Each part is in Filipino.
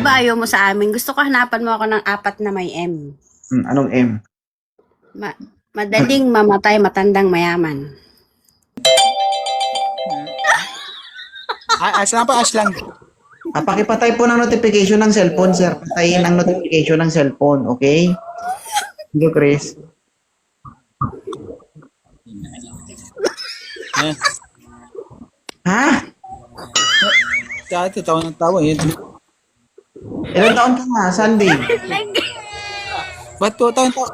ba ayaw mo sa amin? Gusto ko hanapan mo ako ng 4 na may M. Anong M? Madaling mamatay, matandang mayaman. As lang pa, as lang. Pakipatay po ng notification ng cellphone, sir. Patayin ang notification ng cellphone, okay? Thank you, Chris. Ha? Dati, tawa ng tawa. Yun. Ilan taon ka na, Sandy? Ba't po tawa ng tawa?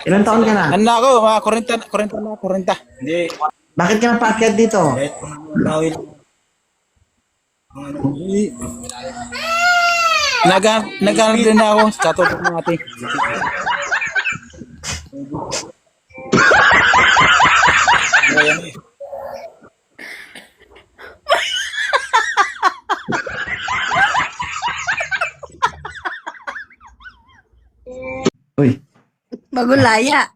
Ilan taon ka na? Ano na ako, mga 40. Hindi. Bakit ka napaakyat dito? Naghanap din ako sa topic ng ate. Uy. Bagulaya.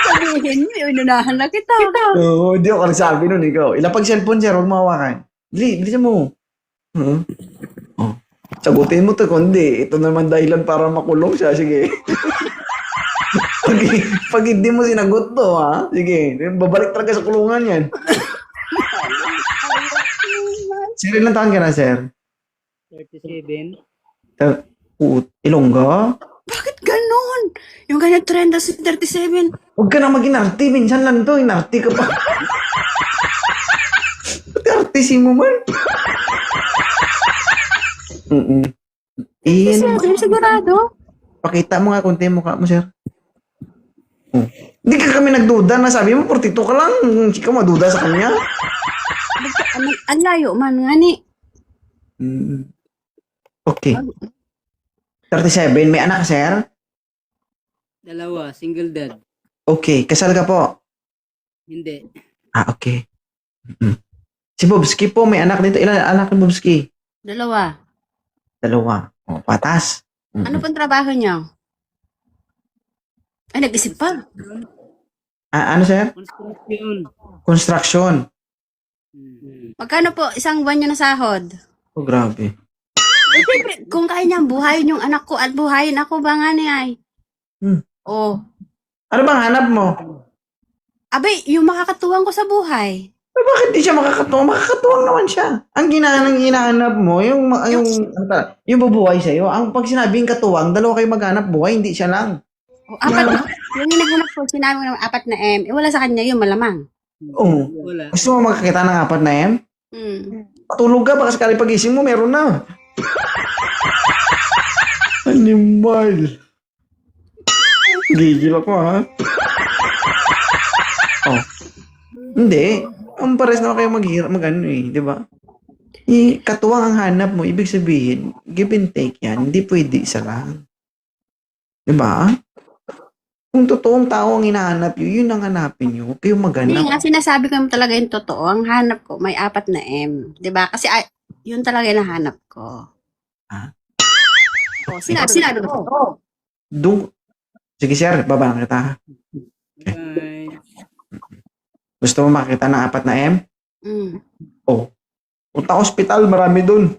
Sabihin mo, inunahan na kita. Oo, hindi ako nagsabi nun, ikaw. Ilapag cellphone, sir, huwag mahawakan. Bilisan mo. Oh. Sagutin mo to, kundi. Ito naman dahilan para makulong siya. Sige. pag hindi mo sinagot to, ha? Sige. Babalik talaga sa kulungan yan. Sir, ilang taon ka na, sir? 37. Ilongga? Bakit ganun? Yung ganyan trend sa 37. Huwag ka na mag-inarti. Minsan lang to. Inarti ka pa. Pati artisin mo man. Sigurado? Pakita mo nga konti yung mukha mo, sir. Oh. Hindi ka kami nagduda na sabi mo, 42 ka lang. Hindi ka maduda sa kanya. Ang layo man nga ni. Okay. 37. May anak ka, sir? Dalawa, single dad. Okay. Kasal ka po? Hindi. Okay. Si Bobski po, may anak dito. Ilan anak ni Bobski? 2. 2. Oh, patas. Ano pong trabaho niyo? Ay, nag-isip pa. Ano, sir? Construction. Construction. Magkano po isang buwan niyo na sahod? Oh, grabe. Eh, siyempre, kung kaya niyang buhayin yung anak ko at buhayin ako ba nga ni ay? Oh. Ano bang hanap mo? Abay, yung makakatuwang ko sa buhay. Bakit di siya makakatuwang? Makakatuwang naman siya. Ang hinahanap mo, yung bubuhay sa'yo. Ang pag sinabing katuwang, dalawa kayo maghanap buhay, hindi siya lang. Oh, 4. Yung hinahanap ko, sinabi ko naman 4 na M. Eh, wala sa kanya yun, malamang. Oo. Wala. Gusto mo makakita ng 4 na M? Patulog ka, baka sakali pagising mo, meron na. Animal. Gigil ako, ha? Oh. Hindi. Ang pares na kayo mag-ano di ba? Katuwang ang hanap mo, ibig sabihin, give and take yan. Hindi pwede isa lang. Di ba? Kung totoong tao ang hinahanap nyo, yun ang hanapin nyo. Huwag kayong Hindi maghanap. nga, sinasabi ko naman talaga yung totoo. Ang hanap ko, may 4 na M. Diba? Kasi yun talaga yung nahanap ko. Oh, sinabi ko. Sige, sir, baba na kita. Bye. Gusto mo makita ng 4 na M? Mm. Punta hospital, marami dun.